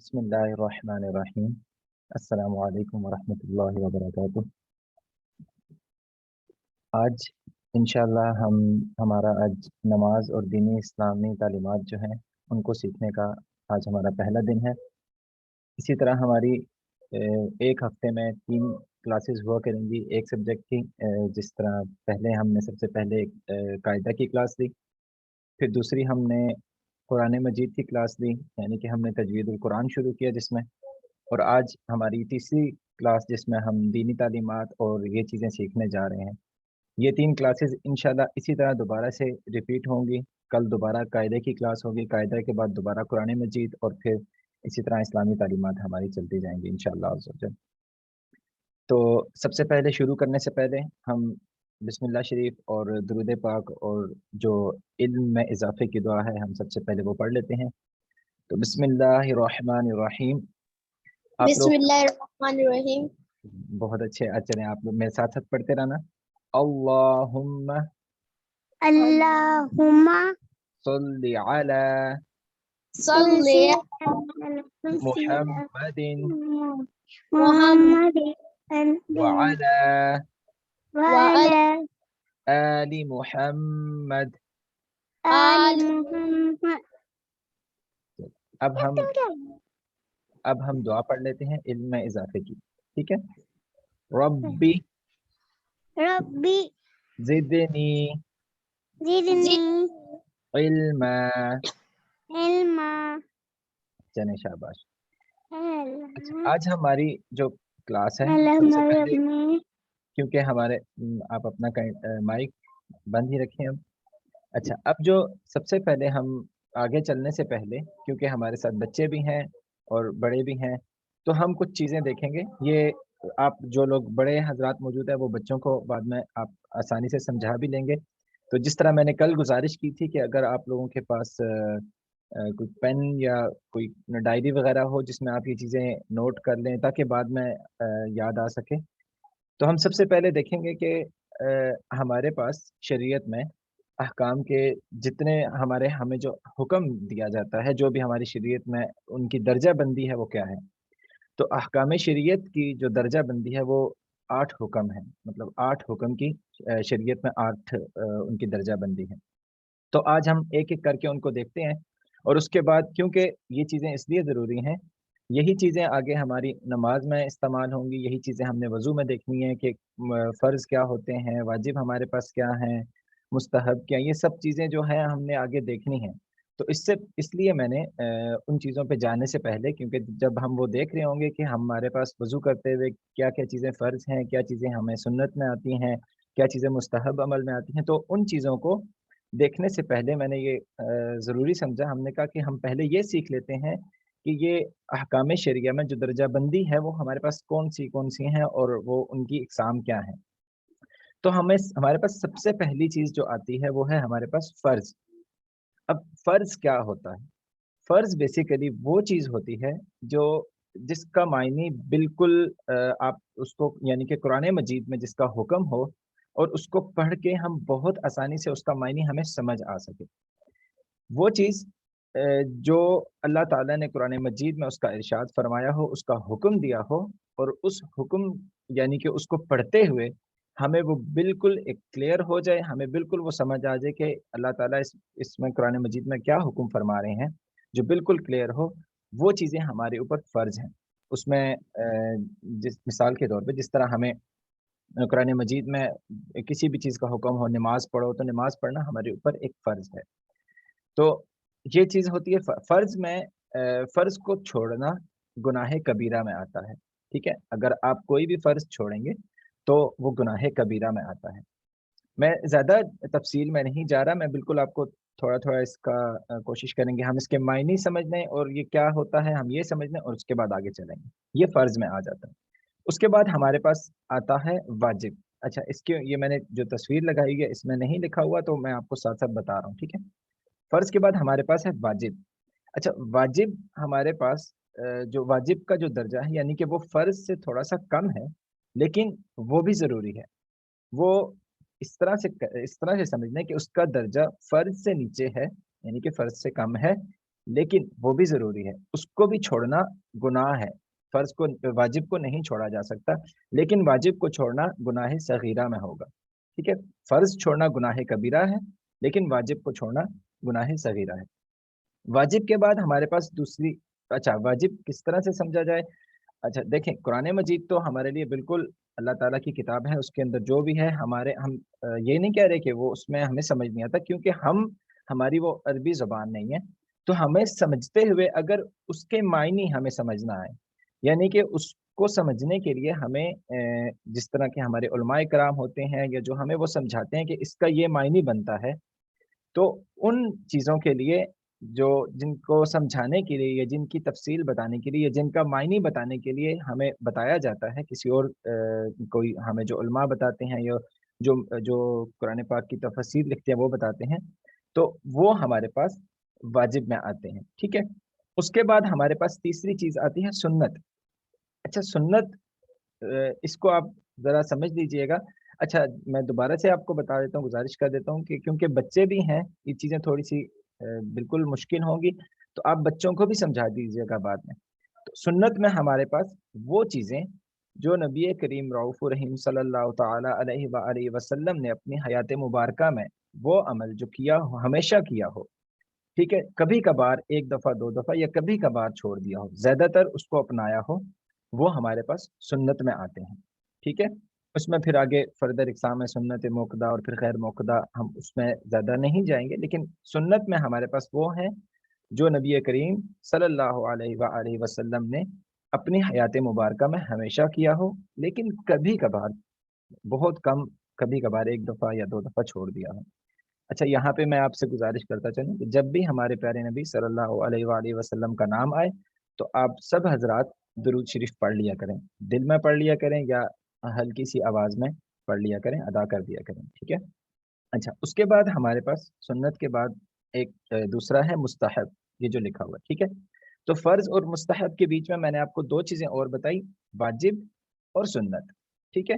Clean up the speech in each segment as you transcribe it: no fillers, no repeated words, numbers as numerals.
بسم اللہ الرحمن الرحیم۔ السلام علیکم ورحمۃ اللہ وبرکاتہ۔ آج انشاءاللہ ہمارا آج نماز اور دینی اسلامی تعلیمات جو ہیں ان کو سیکھنے کا آج ہمارا پہلا دن ہے۔ اسی طرح ہماری ایک ہفتے میں 3 کلاسز ہوا کریں گی ایک سبجیکٹ کی، جس طرح پہلے ہم نے سب سے پہلے قاعدہ کی کلاس لی، پھر دوسری ہم نے قرآن مجید کی کلاس لی، یعنی کہ ہم نے تجوید القرآن شروع کیا جس میں، اور آج ہماری تیسری کلاس جس میں ہم دینی تعلیمات اور یہ چیزیں سیکھنے جا رہے ہیں۔ یہ 3 کلاسز انشاءاللہ اسی طرح دوبارہ سے ریپیٹ ہوں گی۔ کل دوبارہ قاعدے کی کلاس ہوگی، قاعدہ کے بعد دوبارہ قرآن مجید، اور پھر اسی طرح اسلامی تعلیمات ہماری چلتی جائیں گی انشاءاللہ عز و جل۔ تو سب سے پہلے شروع کرنے سے پہلے ہم بسم اللہ شریف اور درود پاک اور جو علم میں اضافے کی دعا ہے ہم سب سے پہلے وہ پڑھ لیتے ہیں۔ تو بسم اللہ الرحمن الرحیم۔ آپ بسم لوگ اللہ الرحمن الرحیم۔ بہت اچھے، چلیں آپ لوگ میرے ساتھ ساتھ پڑھتے رہنا۔ اللہم اللہم صلی علی صلی محمد محمد وعلی وعلی آل محمد۔ آل محمد۔ اب ہم دعا پڑھ لیتے ہیں علم میں اضافے کی، ٹھیک ہے؟ ربی ربی زدنی زدنی علما۔ علما۔ چلیں شاباش۔ اچھا، آج ہماری جو کلاس ہے اللہ سب سے ہمارے پہلے، اپنے کیونکہ ہمارے آپ اپنا مائک بند ہی رکھیں اب۔ اچھا، اب جو سب سے پہلے ہم آگے چلنے سے پہلے، کیونکہ ہمارے ساتھ بچے بھی ہیں اور بڑے بھی ہیں، تو ہم کچھ چیزیں دیکھیں گے۔ یہ آپ جو لوگ بڑے حضرات موجود ہیں وہ بچوں کو بعد میں آپ آسانی سے سمجھا بھی لیں گے۔ تو جس طرح میں نے کل گزارش کی تھی کہ اگر آپ لوگوں کے پاس کوئی پین یا کوئی ڈائری وغیرہ ہو جس میں آپ یہ چیزیں نوٹ کر لیں تاکہ بعد میں یاد آ سکے، تو ہم سب سے پہلے دیکھیں گے کہ ہمارے پاس شریعت میں احکام کے جتنے ہمیں جو حکم دیا جاتا ہے، جو بھی ہماری شریعت میں ان کی درجہ بندی ہے وہ کیا ہے۔ تو احکام شریعت کی جو درجہ بندی ہے وہ 8 حکم ہے، مطلب 8 حکم کی شریعت میں 8 ان کی درجہ بندی ہے۔ تو آج ہم ایک ایک کر کے ان کو دیکھتے ہیں، اور اس کے بعد کیونکہ یہ چیزیں اس لیے ضروری ہیں، یہی چیزیں آگے ہماری نماز میں استعمال ہوں گی، یہی چیزیں ہم نے وضو میں دیکھنی ہے کہ فرض کیا ہوتے ہیں، واجب ہمارے پاس کیا ہیں، مستحب کیا، یہ سب چیزیں جو ہیں ہم نے آگے دیکھنی ہیں۔ تو اس لیے میں نے ان چیزوں پہ جانے سے پہلے، کیونکہ جب ہم وہ دیکھ رہے ہوں گے کہ ہمارے پاس وضو کرتے ہوئے کیا کیا چیزیں فرض ہیں، کیا چیزیں ہمیں سنت میں آتی ہیں، کیا چیزیں مستحب عمل میں آتی ہیں، تو ان چیزوں کو دیکھنے سے پہلے میں نے یہ ضروری سمجھا، ہم نے کہا کہ ہم پہلے یہ سیکھ لیتے ہیں کہ یہ احکام شریعہ میں جو درجہ بندی ہے وہ ہمارے پاس کون سی ہیں اور وہ ان کی اقسام کیا ہیں۔ تو ہمارے پاس سب سے پہلی چیز جو آتی ہے وہ ہے ہمارے پاس فرض۔ اب فرض کیا ہوتا ہے؟ فرض بیسیکلی وہ چیز ہوتی ہے جس کا معنی بالکل آپ اس کو، یعنی کہ قرآن مجید میں جس کا حکم ہو اور اس کو پڑھ کے ہم بہت آسانی سے اس کا معنی ہمیں سمجھ آ سکے، وہ چیز جو اللہ تعالیٰ نے قرآن مجید میں اس کا ارشاد فرمایا ہو، اس کا حکم دیا ہو، اور اس حکم یعنی کہ اس کو پڑھتے ہوئے ہمیں وہ بالکل ایک کلیئر ہو جائے، ہمیں بالکل وہ سمجھ آ جائے کہ اللہ تعالیٰ اس میں قرآن مجید میں کیا حکم فرما رہے ہیں، جو بالکل کلیئر ہو، وہ چیزیں ہمارے اوپر فرض ہیں۔ اس میں جس مثال کے طور پہ جس طرح ہمیں قرآن مجید میں کسی بھی چیز کا حکم ہو، نماز پڑھو، تو نماز پڑھنا ہمارے اوپر ایک فرض ہے۔ تو یہ چیز ہوتی ہے فرض میں، فرض کو چھوڑنا گناہ کبیرہ میں آتا ہے، ٹھیک ہے؟ اگر آپ کوئی بھی فرض چھوڑیں گے تو وہ گناہ کبیرہ میں آتا ہے۔ میں زیادہ تفصیل میں نہیں جا رہا، میں بالکل آپ کو تھوڑا تھوڑا اس کا کوشش کریں گے، ہم اس کے معنی سمجھ لیں اور یہ کیا ہوتا ہے ہم یہ سمجھ لیں، اور اس کے بعد آگے چلیں گے۔ یہ فرض میں آ جاتا ہے۔ اس کے بعد ہمارے پاس آتا ہے واجب۔ اچھا، اس کے یہ میں نے جو تصویر لگائی ہے اس میں نہیں لکھا ہوا، تو میں آپ کو ساتھ ساتھ بتا رہا ہوں، ٹھیک ہے؟ فرض کے بعد ہمارے پاس ہے واجب۔ اچھا، واجب ہمارے پاس جو واجب کا جو درجہ ہے، یعنی کہ وہ فرض سے تھوڑا سا کم ہے لیکن وہ بھی ضروری ہے۔ وہ اس طرح سے سمجھنے کہ اس کا درجہ فرض سے نیچے ہے، یعنی کہ فرض سے کم ہے، لیکن وہ بھی ضروری ہے، اس کو بھی چھوڑنا گناہ ہے۔ فرض کو، واجب کو نہیں چھوڑا جا سکتا، لیکن واجب کو چھوڑنا گناہ صغیرہ میں ہوگا، ٹھیک ہے؟ فرض چھوڑنا گناہ کبیرہ ہے، لیکن واجب کو چھوڑنا گناہ صغیرہ ہے۔ واجب کے بعد ہمارے پاس دوسری، اچھا واجب کس طرح سے سمجھا جائے؟ اچھا دیکھیں، قرآن مجید تو ہمارے لیے بالکل اللہ تعالیٰ کی کتاب ہے، اس کے اندر جو بھی ہے ہم یہ نہیں کہہ رہے کہ وہ اس میں ہمیں سمجھ نہیں آتا، کیونکہ ہماری وہ عربی زبان نہیں ہے، تو ہمیں سمجھتے ہوئے اگر اس کے معنی ہمیں سمجھنا آئے، یعنی کہ اس کو سمجھنے کے لیے ہمیں جس طرح کے ہمارے علماء کرام ہوتے ہیں یا جو ہمیں وہ سمجھاتے ہیں کہ اس کا یہ معنی بنتا ہے، تو ان چیزوں کے لیے جن کو سمجھانے کے لیے یا جن کی تفصیل بتانے کے لیے یا جن کا معنی بتانے کے لیے ہمیں بتایا جاتا ہے، کسی اور کوئی ہمیں جو علماء بتاتے ہیں یا جو قرآن پاک کی تفسیر لکھتے ہیں وہ بتاتے ہیں، تو وہ ہمارے پاس واجب میں آتے ہیں، ٹھیک ہے؟ اس کے بعد ہمارے پاس تیسری چیز آتی ہے سنت۔ اچھا سنت، اس کو آپ ذرا سمجھ لیجئے گا۔ اچھا میں دوبارہ سے آپ کو بتا دیتا ہوں، گزارش کر دیتا ہوں کہ کیونکہ بچے بھی ہیں، یہ چیزیں تھوڑی سی بالکل مشکل ہوں گی، تو آپ بچوں کو بھی سمجھا دیجیے گا بعد میں۔ تو سنت میں ہمارے پاس وہ چیزیں جو نبی کریم رؤوف الرحیم صلی اللہ تعالی علیہ وآلہ وسلم نے اپنی حیات مبارکہ میں وہ عمل جو کیا ہو، ہمیشہ کیا ہو، ٹھیک ہے؟ کبھی کبھار ایک دفعہ دو دفعہ یا کبھی کبھار چھوڑ دیا ہو، زیادہ تر اس کو اپنایا ہو، وہ ہمارے پاس سنت میں آتے ہیں، ٹھیک ہے؟ اس میں پھر آگے فردر اقسام ہے، سنت موقدہ اور پھر غیر موقدہ، ہم اس میں زیادہ نہیں جائیں گے، لیکن سنت میں ہمارے پاس وہ ہیں جو نبی کریم صلی اللہ علیہ وآلہ وسلم نے اپنی حیات مبارکہ میں ہمیشہ کیا ہو، لیکن کبھی کبھار، بہت کم، کبھی کبھار ایک دفعہ یا دو دفعہ چھوڑ دیا ہو۔ اچھا یہاں پہ میں آپ سے گزارش کرتا چلوں کہ جب بھی ہمارے پیارے نبی صلی اللہ علیہ وآلہ وسلم کا نام آئے تو آپ سب حضرات درود شریف پڑھ لیا کریں، دل میں پڑھ لیا کریں یا ہلکی سی آواز میں پڑھ لیا کریں، ادا کر دیا کریں، ٹھیک ہے؟ اچھا اس کے بعد ہمارے پاس سنت کے بعد ایک دوسرا ہے مستحب، یہ جو لکھا ہوا ہے، ٹھیک ہے؟ تو فرض اور مستحب کے بیچ میں نے آپ کو دو چیزیں اور بتائی، واجب اور سنت، ٹھیک ہے؟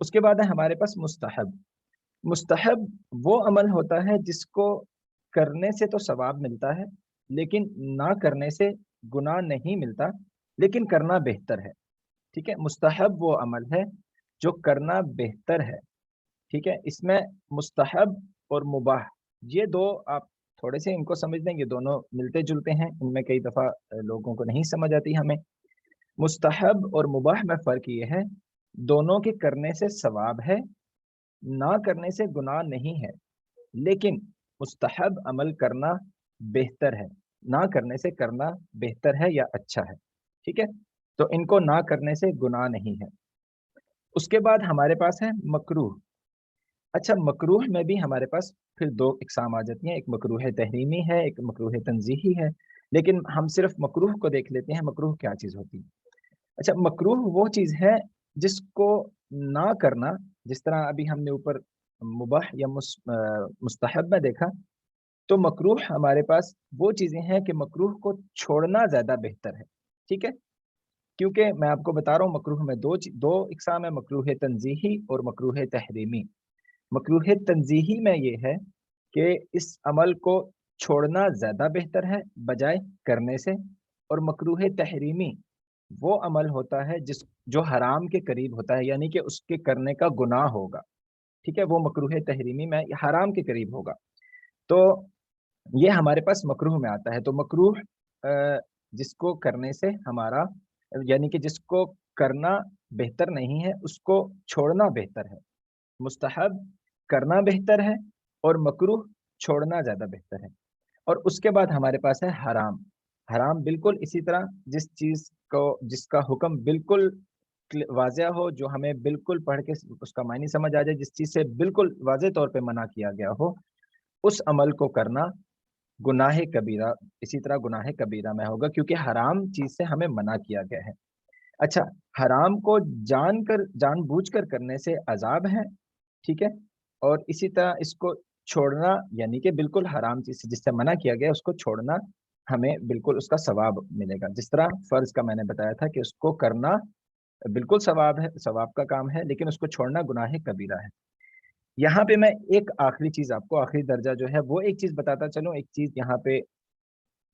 اس کے بعد ہے ہمارے پاس مستحب۔ مستحب وہ عمل ہوتا ہے جس کو کرنے سے تو ثواب ملتا ہے، لیکن نہ کرنے سے گناہ نہیں ملتا، لیکن کرنا بہتر ہے، ٹھیک ہے؟ مستحب وہ عمل ہے جو کرنا بہتر ہے، ٹھیک ہے؟ اس میں مستحب اور مباح، یہ دو آپ تھوڑے سے ان کو سمجھ لیں، یہ دونوں ملتے جلتے ہیں، ان میں کئی دفعہ لوگوں کو نہیں سمجھ آتی ہمیں۔ مستحب اور مباح میں فرق یہ ہے، دونوں کے کرنے سے ثواب ہے، نہ کرنے سے گناہ نہیں ہے، لیکن مستحب عمل کرنا بہتر ہے، نہ کرنے سے کرنا بہتر ہے یا اچھا ہے، ٹھیک ہے؟ تو ان کو نہ کرنے سے گناہ نہیں ہے۔ اس کے بعد ہمارے پاس ہے مکروہ۔ اچھا مکروہ میں بھی ہمارے پاس پھر دو اقسام آ جاتی ہیں، ایک مکروہ تحریمی ہے، ایک مکروہ تنزیہی ہے، لیکن ہم صرف مکروہ کو دیکھ لیتے ہیں، مکروہ کیا چیز ہوتی ہے؟ اچھا مکروہ وہ چیز ہے جس کو نہ کرنا، جس طرح ابھی ہم نے اوپر مباح یا مستحب میں دیکھا، تو مکروہ ہمارے پاس وہ چیزیں ہیں کہ مکروہ کو چھوڑنا زیادہ بہتر ہے، ٹھیک ہے؟ کیونکہ میں آپ کو بتا رہا ہوں مکروہ میں دو اقسام ہے، مکروہ تنزیہی اور مکروہ تحریمی۔ مکروہ تنزیہی میں یہ ہے کہ اس عمل کو چھوڑنا زیادہ بہتر ہے بجائے کرنے سے، اور مکروہ تحریمی وہ عمل ہوتا ہے جو حرام کے قریب ہوتا ہے، یعنی کہ اس کے کرنے کا گناہ ہوگا، ٹھیک ہے؟ وہ مکروہ تحریمی میں حرام کے قریب ہوگا، تو یہ ہمارے پاس مکروہ میں آتا ہے۔ تو مکروہ جس کو کرنے سے ہمارا، یعنی کہ جس کو کرنا بہتر نہیں ہے اس کو چھوڑنا بہتر ہے، مستحب کرنا بہتر ہے اور مکروہ چھوڑنا زیادہ بہتر ہے۔ اور اس کے بعد ہمارے پاس ہے حرام۔ حرام بالکل اسی طرح جس کا حکم بالکل واضح ہو، جو ہمیں بالکل پڑھ کے اس کا معنی سمجھ آ جائے، جس چیز سے بالکل واضح طور پہ منع کیا گیا ہو، اس عمل کو کرنا گناہ کبیرہ، اسی طرح گناہ کبیرہ میں ہوگا، کیونکہ حرام چیز سے ہمیں منع کیا گیا ہے۔ اچھا حرام کو جان بوجھ کر کرنے سے عذاب ہے، ٹھیک ہے؟ اور اسی طرح اس کو چھوڑنا، یعنی کہ بالکل حرام چیز سے جس سے منع کیا گیا اس کو چھوڑنا، ہمیں بالکل اس کا ثواب ملے گا۔ جس طرح فرض کا میں نے بتایا تھا کہ اس کو کرنا بالکل ثواب ہے، ثواب کا کام ہے، لیکن اس کو چھوڑنا گناہ کبیرہ ہے۔ یہاں پہ میں ایک آخری چیز آپ کو، آخری درجہ جو ہے وہ ایک چیز بتاتا چلوں، ایک چیز یہاں پہ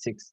6,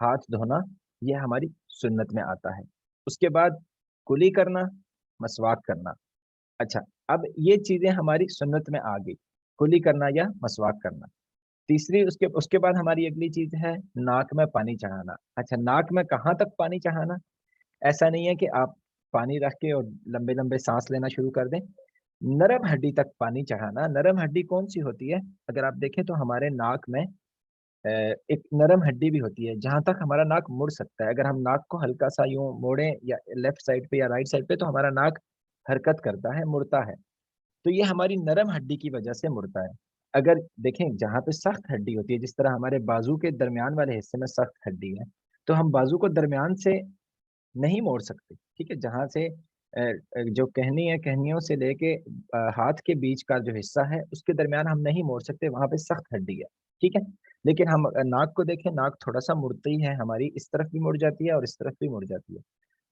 ہاتھ دھونا یہ ہماری سنت میں آتا ہے. اس کے بعد کلی کرنا، مسواک کرنا. اچھا اب یہ چیزیں ہماری سنت میں آ گئی، کلی کرنا یا مسواک کرنا. تیسری اس کے بعد ہماری اگلی چیز ہے ناک میں پانی چڑھانا. اچھا ناک میں کہاں تک پانی چڑھانا؟ ایسا نہیں ہے کہ آپ پانی رکھ کے اور لمبے لمبے سانس لینا شروع کر دیں. نرم ہڈی تک پانی چڑھانا. نرم ہڈی کون سی ہوتی ہے؟ اگر آپ دیکھیں تو ہمارے ناک میں ایک نرم ہڈی بھی ہوتی ہے جہاں تک ہمارا ناک مڑ سکتا ہے. اگر ہم ناک کو ہلکا سا یوں موڑیں یا لیفٹ سائڈ پہ یا رائٹ سائڈ پہ تو ہمارا ناک حرکت کرتا ہے، مڑتا ہے. تو یہ ہماری نرم ہڈی کی وجہ سے مڑتا ہے. اگر دیکھیں جہاں پہ سخت ہڈی ہوتی ہے، جس طرح ہمارے بازو کے درمیان والے حصے میں سخت ہڈی ہے، تو ہم بازو کو درمیان سے نہیں موڑ سکتے. ٹھیک ہے، جہاں سے جو کہنی ہے، کہنیوں سے لے کے ہاتھ کے بیچ کا جو حصہ ہے اس کے درمیان ہم نہیں موڑ سکتے، وہاں پہ سخت ہڈی ہے. ٹھیک ہے، لیکن ہم ناک کو دیکھیں، ناک تھوڑا سا مڑتی ہے ہماری، اس طرف بھی مڑ جاتی ہے اور اس طرف بھی مڑ جاتی ہے.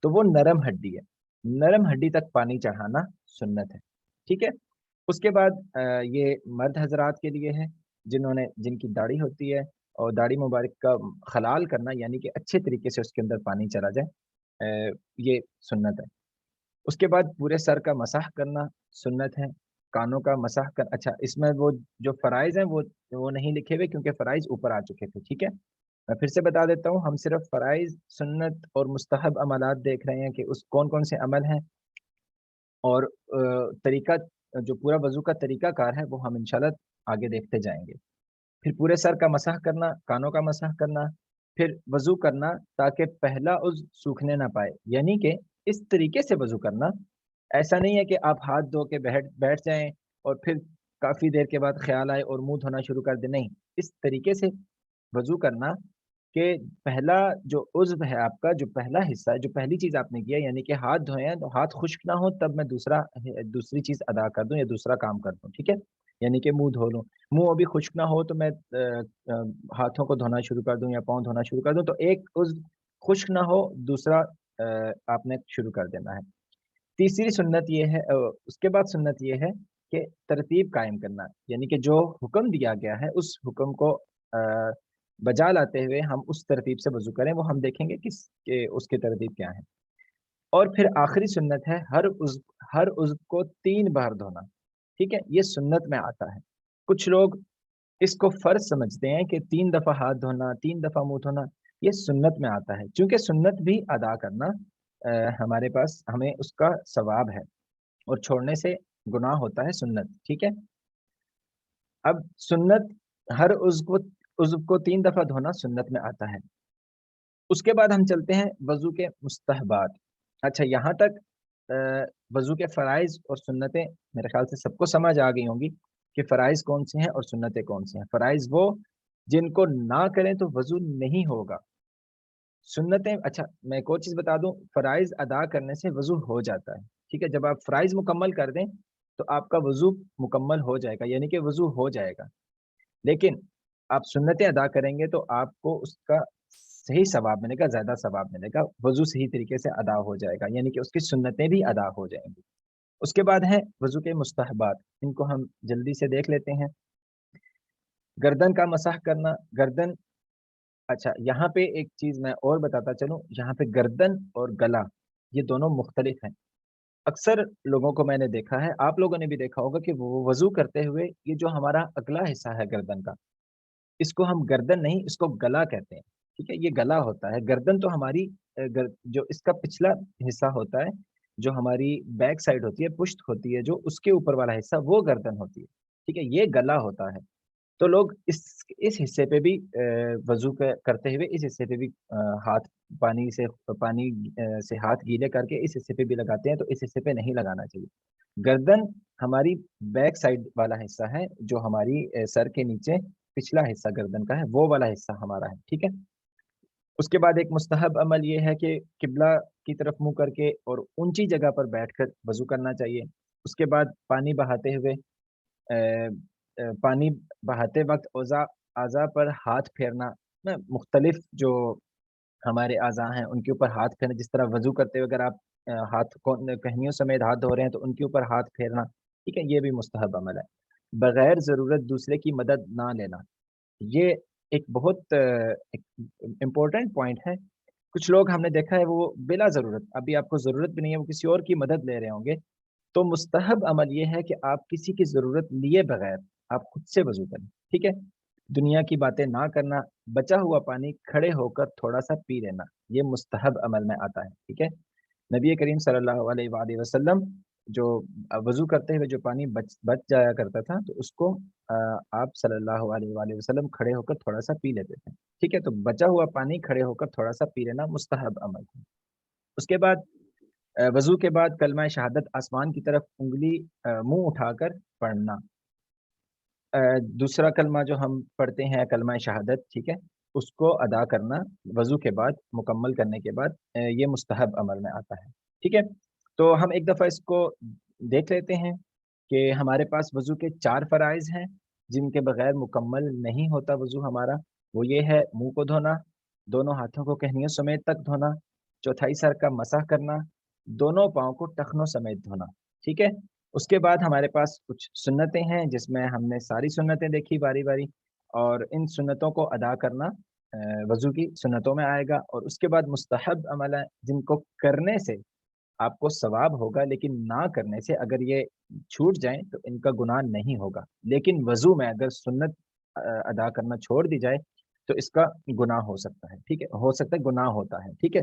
تو وہ نرم ہڈی ہے. نرم ہڈی تک پانی چڑھانا سنت ہے. ٹھیک ہے. اس کے بعد یہ مرد حضرات کے لیے ہے جن کی داڑھی ہوتی ہے، اور داڑھی مبارک کا خلال کرنا، یعنی کہ اچھے طریقے سے اس کے اندر پانی چلا جائے، یہ سنت ہے. اس کے بعد پورے سر کا مسح کرنا سنت ہے. کانوں کا مسح کر، اچھا اس میں وہ جو فرائض ہیں وہ نہیں لکھے ہوئے کیونکہ فرائض اوپر آ چکے تھے. ٹھیک ہے، میں پھر سے بتا دیتا ہوں، ہم صرف فرائض، سنت اور مستحب عملات دیکھ رہے ہیں کہ اس کون کون سے عمل ہیں، اور طریقہ جو پورا وضو کا طریقہ کار ہے وہ ہم انشاءاللہ آگے دیکھتے جائیں گے. پھر پورے سر کا مسح کرنا، کانوں کا مسح کرنا، پھر وضو کرنا تاکہ پہلا عضو سوکھنے نہ پائے. یعنی کہ اس طریقے سے وضو کرنا، ایسا نہیں ہے کہ آپ ہاتھ دھو کے بیٹھ جائیں اور پھر کافی دیر کے بعد خیال آئے اور منہ دھونا شروع کر دیں. نہیں، اس طریقے سے وضو کرنا کہ پہلا جو عضو ہے آپ کا، جو پہلا حصہ ہے، جو پہلی چیز آپ نے کیا، یعنی کہ ہاتھ دھوئے ہیں تو ہاتھ خشک نہ ہو تب میں دوسری چیز ادا کر دوں یا دوسرا کام کر دوں. ٹھیک ہے، یعنی کہ منہ دھو لوں، منہ ابھی خشک نہ ہو تو میں ہاتھوں کو دھونا شروع کر دوں یا پاؤں دھونا شروع کر دوں. تو ایک عضو خشک نہ ہو، دوسرا آپ نے شروع کر دینا ہے. تیسری سنت یہ ہے، اس کے بعد سنت یہ ہے کہ ترتیب قائم کرنا، یعنی کہ جو حکم دیا گیا ہے اس حکم کو بجا لاتے ہوئے ہم اس ترتیب سے وضو کریں. وہ ہم دیکھیں گے کہ اس کی ترتیب کیا ہے. اور پھر آخری سنت ہے ہر عضو کو 3 بار دھونا. ٹھیک ہے، یہ سنت میں آتا ہے. کچھ لوگ اس کو فرض سمجھتے ہیں کہ 3 دفعہ ہاتھ دھونا، 3 دفعہ منہ دھونا. یہ سنت میں آتا ہے، چونکہ سنت بھی ادا کرنا ہمارے پاس، ہمیں اس کا ثواب ہے، اور چھوڑنے سے گناہ ہوتا ہے سنت. ٹھیک ہے، اب سنت ہر عضو کو 3 دفعہ دھونا سنت میں آتا ہے. اس کے بعد ہم چلتے ہیں وضو کے مستحبات. اچھا یہاں تک وضو کے فرائض اور سنتیں میرے خیال سے سب کو سمجھ آ گئی ہوں گی کہ فرائض کون سے ہیں اور سنتیں کون سے ہیں. فرائض وہ جن کو نہ کریں تو وضو نہیں ہوگا. سنتیں، اچھا میں ایک اور چیز بتا دوں، فرائض ادا کرنے سے وضو ہو جاتا ہے. ٹھیک ہے، جب آپ فرائض مکمل کر دیں تو آپ کا وضو مکمل ہو جائے گا، یعنی کہ وضو ہو جائے گا. لیکن آپ سنتیں ادا کریں گے تو آپ کو اس کا صحیح ثواب ملے گا، زیادہ ثواب ملے گا. وضو صحیح طریقے سے ادا ہو جائے گا، یعنی کہ اس کی سنتیں بھی ادا ہو جائیں گی. اس کے بعد ہیں وضو کے مستحبات، ان کو ہم جلدی سے دیکھ لیتے ہیں. گردن کا مسح کرنا. گردن، اچھا یہاں پہ ایک چیز میں اور بتاتا چلوں، یہاں پہ گردن اور گلا یہ دونوں مختلف ہیں. اکثر لوگوں کو میں نے دیکھا ہے، آپ لوگوں نے بھی دیکھا ہوگا کہ وہ وضو کرتے ہوئے یہ جو ہمارا اگلا حصہ ہے گردن کا، اس کو ہم گردن نہیں، اس کو گلا کہتے ہیں. ٹھیک ہے، یہ گلا ہوتا ہے. گردن تو ہماری جو اس کا پچھلا حصہ ہوتا ہے، جو ہماری بیک سائڈ ہوتی ہے، پشت ہوتی ہے، جو اس کے اوپر والا حصہ وہ گردن ہوتی ہے. ٹھیک ہے، یہ گلا ہوتا ہے. تو لوگ اس حصے پہ بھی وضو کرتے ہوئے اس حصے پہ بھی ہاتھ پانی سے ہاتھ گیلے کر کے اس حصے پہ بھی لگاتے ہیں، تو اس حصے پہ نہیں لگانا چاہیے. گردن ہماری بیک سائڈ والا حصہ ہے، جو ہماری سر کے نیچے پچھلا حصہ گردن کا ہے، وہ والا حصہ ہمارا ہے. ٹھیک ہے، اس کے بعد ایک مستحب عمل یہ ہے کہ قبلہ کی طرف منہ کر کے اور اونچی جگہ پر بیٹھ کر وضو کرنا چاہیے. اس کے بعد پانی بہاتے وقت اعضاء پر ہاتھ پھیرنا. مختلف جو ہمارے اعضاء ہیں ان کے اوپر ہاتھ پھیرنا، جس طرح وضو کرتے ہوئے اگر آپ ہاتھ کو کہنیوں سمیت ہاتھ دھو رہے ہیں تو ان کے اوپر ہاتھ پھیرنا. ٹھیک ہے، یہ بھی مستحب عمل ہے. بغیر ضرورت دوسرے کی مدد نہ لینا، یہ ایک بہت امپورٹنٹ پوائنٹ ہے. کچھ لوگ ہم نے دیکھا ہے وہ بلا ضرورت، ابھی آپ کو ضرورت بھی نہیں ہے، وہ کسی اور کی مدد لے رہے ہوں گے. تو مستحب عمل یہ ہے کہ آپ کسی کی ضرورت لیے بغیر آپ خود سے وضو کریں. ٹھیک ہے، دنیا کی باتیں نہ کرنا، بچا ہوا پانی کھڑے ہو کر تھوڑا سا پی لینا، یہ مستحب عمل میں آتا ہے. ٹھیک ہے، نبی کریم صلی اللہ علیہ وآلہ وسلم جو وضو کرتے ہوئے جو پانی بچ جایا کرتا تھا تو اس کو آپ صلی اللہ علیہ وآلہ وسلم کھڑے ہو کر تھوڑا سا پی لیتے تھے. ٹھیک ہے، تو بچا ہوا پانی کھڑے ہو کر تھوڑا سا پی لینا مستحب عمل ہے. اس کے بعد وضو کے بعد کلمہ شہادت آسمان کی طرف انگلی منہ اٹھا کر پڑھنا. دوسرا کلمہ جو ہم پڑھتے ہیں کلمہ شہادت، ٹھیک ہے، اس کو ادا کرنا وضو کے بعد مکمل کرنے کے بعد یہ مستحب عمل میں آتا ہے. ٹھیک ہے، تو ہم ایک دفعہ اس کو دیکھ لیتے ہیں کہ ہمارے پاس وضو کے 4 فرائض ہیں جن کے بغیر مکمل نہیں ہوتا وضو ہمارا. وہ یہ ہے منہ کو دھونا، دونوں ہاتھوں کو کہنیوں سمیت تک دھونا، چوتھائی سر کا مسح کرنا، دونوں پاؤں کو ٹخنوں سمیت دھونا. ٹھیک ہے، اس کے بعد ہمارے پاس کچھ سنتیں ہیں جس میں ہم نے ساری سنتیں دیکھی باری باری، اور ان سنتوں کو ادا کرنا وضو کی سنتوں میں آئے گا. اور اس کے بعد مستحب عمل ہے جن کو کرنے سے آپ کو ثواب ہوگا، لیکن نہ کرنے سے اگر یہ چھوٹ جائیں تو ان کا گناہ نہیں ہوگا. لیکن وضو میں اگر سنت ادا کرنا چھوڑ دی جائے تو اس کا گناہ ہو سکتا ہے. ٹھیک ہے، ہو سکتا ہے گناہ ہوتا ہے. ٹھیک ہے،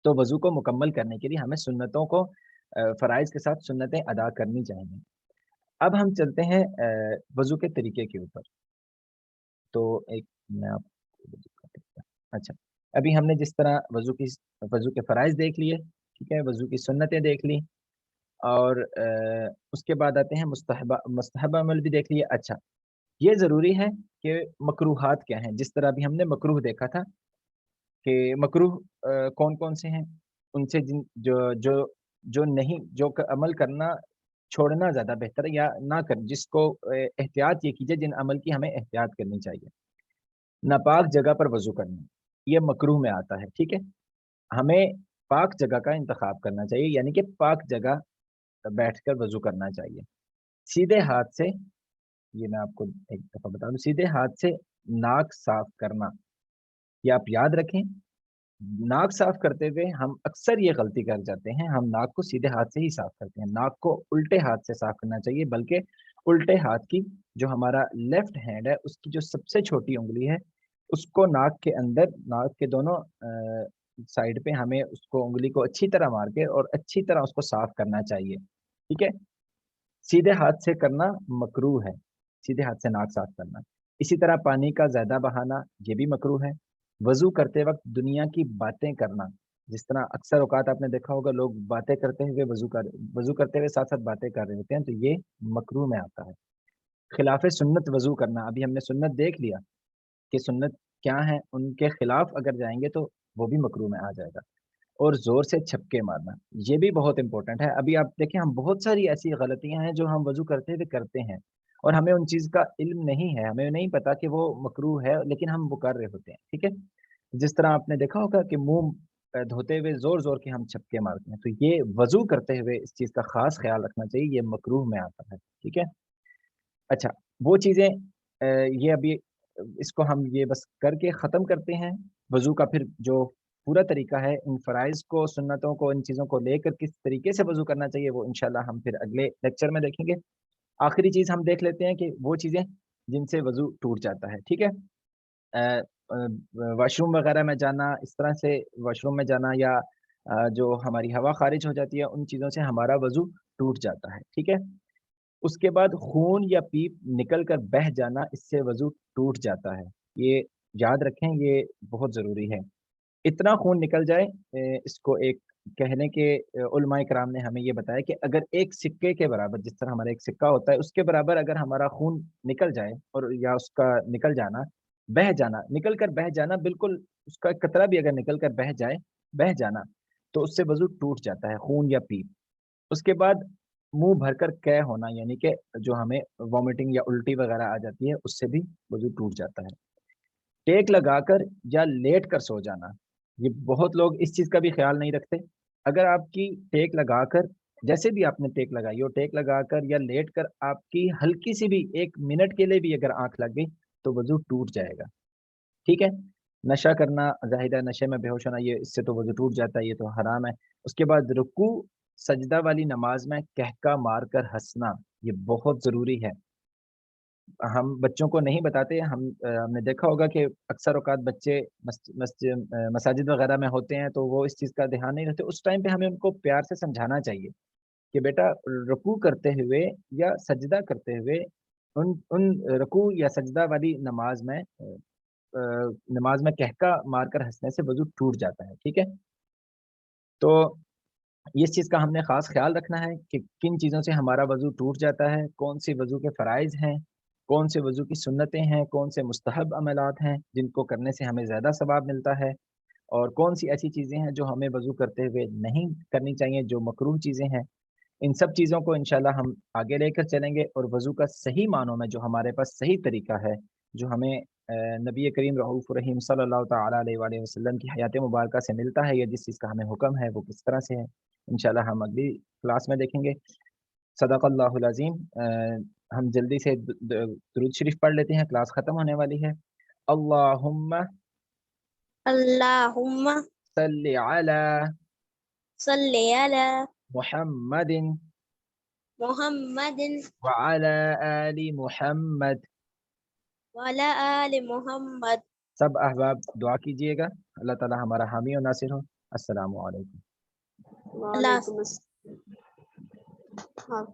تو وضو کو مکمل کرنے کے لیے ہمیں سنتوں کو فرائض کے ساتھ سنتیں ادا کرنی چاہیے. اب ہم چلتے ہیں وضو کے طریقے کے اوپر. تو ایک میں آپ کو اچھا، ابھی ہم نے جس طرح وضو کے فرائض دیکھ لیے، ٹھیک ہے، وضو کی سنتیں دیکھ لی، اور اس کے بعد آتے ہیں مستحب عمل بھی دیکھ لیے. اچھا، یہ ضروری ہے کہ مکروہات کیا ہیں. جس طرح ابھی ہم نے مکروہ دیکھا تھا کہ مکروہ کون کون سے ہیں، ان سے جو نہیں، جو عمل کرنا چھوڑنا زیادہ بہتر ہے یا نہ کر، جس کو احتیاط یہ کیجیے جن عمل کی ہمیں احتیاط کرنی چاہیے. ناپاک جگہ پر وضو کرنا یہ مکروہ میں آتا ہے. ٹھیک ہے، ہمیں پاک جگہ کا انتخاب کرنا چاہیے، یعنی کہ پاک جگہ بیٹھ کر وضو کرنا چاہیے. سیدھے ہاتھ سے، یہ میں آپ کو ایک دفعہ بتا دوں، سیدھے ہاتھ سے ناک صاف کرنا. یہ آپ یاد رکھیں، ناک صاف کرتے ہوئے ہم اکثر یہ غلطی کر جاتے ہیں، ہم ناک کو سیدھے ہاتھ سے ہی صاف کرتے ہیں. ناک کو الٹے ہاتھ سے صاف کرنا چاہیے، بلکہ الٹے ہاتھ کی جو ہمارا لیفٹ ہینڈ ہے اس کی جو سب سے چھوٹی انگلی ہے اس کو ناک کے اندر، ناک کے دونوں سائڈ پہ ہمیں اس کو انگلی کو اچھی طرح مار کے اور اچھی طرح اس کو صاف کرنا چاہیے. ٹھیک ہے، سیدھے ہاتھ سے کرنا مکروہ ہے، سیدھے ہاتھ سے ناک صاف کرنا. اسی طرح پانی کا زیادہ بہانا یہ بھی مکروہ ہے. وضو کرتے وقت دنیا کی باتیں کرنا، جس طرح اکثر اوقات آپ نے دیکھا ہوگا لوگ باتیں کرتے ہوئے وضو کرتے ہوئے ساتھ ساتھ باتیں کر رہے ہوتے ہیں، تو یہ مکروہ میں آتا ہے. خلاف سنت وضو کرنا، ابھی ہم نے سنت دیکھ لیا کہ سنت کیا ہیں، ان کے خلاف اگر جائیں گے تو وہ بھی مکروہ میں آ جائے گا. اور زور سے چھپکے مارنا یہ بھی بہت امپورٹنٹ ہے. ابھی آپ دیکھیں ہم بہت ساری ایسی غلطیاں ہیں جو ہم وضو کرتے ہوئے کرتے ہیں اور ہمیں ان چیز کا علم نہیں ہے، ہمیں نہیں پتا کہ وہ مکروہ ہے، لیکن ہم وہ کر رہے ہوتے ہیں. ٹھیک ہے، جس طرح آپ نے دیکھا ہوگا کہ منہ دھوتے ہوئے زور زور کے ہم چھپکے مارتے ہیں، تو یہ وضو کرتے ہوئے اس چیز کا خاص خیال رکھنا چاہیے، یہ مکروہ میں آتا ہے. ٹھیک ہے، اچھا، وہ چیزیں یہ ابھی اس کو ہم یہ بس کر کے ختم کرتے ہیں. وضو کا پھر جو پورا طریقہ ہے، ان فرائض کو، سنتوں کو، ان چیزوں کو لے کر کس طریقے سے وضو کرنا چاہیے وہ انشاءاللہ ہم پھر اگلے لیکچر میں دیکھیں گے. آخری چیز ہم دیکھ لیتے ہیں کہ وہ چیزیں جن سے وضو ٹوٹ جاتا ہے. ٹھیک ہے، واش روم وغیرہ میں جانا، اس طرح سے واش روم میں جانا، یا جو ہماری ہوا خارج ہو جاتی ہے، ان چیزوں سے ہمارا وضو ٹوٹ جاتا ہے. ٹھیک ہے، اس کے بعد خون یا پیپ نکل کر بہہ جانا، اس سے وضو ٹوٹ جاتا ہے. یہ یاد رکھیں، یہ بہت ضروری ہے. اتنا خون نکل جائے، اس کو ایک کہنے کے علماء کرام نے ہمیں یہ بتایا کہ اگر ایک سکے کے برابر، جس طرح ہمارا ایک سکہ ہوتا ہے اس کے برابر اگر ہمارا خون نکل جائے، اور یا اس کا نکل جانا، بہہ جانا، نکل کر بہہ جانا، بالکل اس کا قطرہ بھی اگر نکل کر بہہ جائے، بہہ جانا، تو اس سے وضو ٹوٹ جاتا ہے، خون یا پیپ. اس کے بعد منہ بھر کر قے ہونا، یعنی کہ جو ہمیں وامٹنگ یا الٹی وغیرہ آ جاتی ہے، اس سے بھی وضو ٹوٹ جاتا ہے. ٹیک لگا کر یا لیٹ کر سو جانا، یہ بہت لوگ اس چیز کا بھی خیال نہیں رکھتے. اگر آپ کی ٹیک لگا کر، جیسے بھی آپ نے ٹیک لگائی ہو، ٹیک لگا کر یا لیٹ کر آپ کی ہلکی سی بھی 1 منٹ کے لیے بھی اگر آنکھ لگ گئی تو وضو ٹوٹ جائے گا. ٹھیک ہے. نشہ کرنا ظاہر ہے، نشے میں بے ہوش ہونا، یہ اس سے تو وضو ٹوٹ جاتا ہے، یہ تو حرام ہے. اس کے بعد رکوع سجدہ والی نماز میں کہکا مار کر ہنسنا، یہ بہت ضروری ہے. ہم بچوں کو نہیں بتاتے. ہم نے دیکھا ہوگا کہ اکثر اوقات بچے مساجد وغیرہ میں ہوتے ہیں تو وہ اس چیز کا دھیان نہیں رکھتے. اس ٹائم پہ ہمیں ان کو پیار سے سمجھانا چاہیے کہ بیٹا رکوع کرتے ہوئے یا سجدہ کرتے ہوئے ان رکوع یا سجدہ والی نماز میں کہکا مار کر ہنسنے سے وضو ٹوٹ جاتا ہے. ٹھیک ہے. تو اس چیز کا ہم نے خاص خیال رکھنا ہے کہ کن چیزوں سے ہمارا وضو ٹوٹ جاتا ہے، کون سی وضو کے فرائض ہیں، کون سے وضو کی سنتیں ہیں، کون سے مستحب عملات ہیں جن کو کرنے سے ہمیں زیادہ ثواب ملتا ہے، اور کون سی ایسی چیزیں ہیں جو ہمیں وضو کرتے ہوئے نہیں کرنی چاہیے، جو مکروہ چیزیں ہیں. ان سب چیزوں کو انشاءاللہ ہم آگے لے کر چلیں گے، اور وضو کا صحیح معنوں میں جو ہمارے پاس صحیح طریقہ ہے، جو ہمیں نبی کریم رؤوف رحیم صلی اللہ تعالیٰ علیہ وآلہ وسلم کی حیات مبارکہ سے ملتا ہے، یا جس چیز کا ہمیں حکم ہے وہ کس طرح سے ہے، انشاءاللہ ہم اگلی کلاس میں دیکھیں گے. صدق اللہ العظیم. ہم جلدی سے درود شریف پڑھ لیتے ہیں، کلاس ختم ہونے والی ہے. اللہم اللہم صلی علی صلی علی محمد محمد وعلی آل محمد. وعلی آل محمد. سب احباب دعا کیجئے گا. اللہ تعالی ہمارا حامی و ناصر ہو. السلام علیکم. اللہ وعلیکم السلام. ہاں.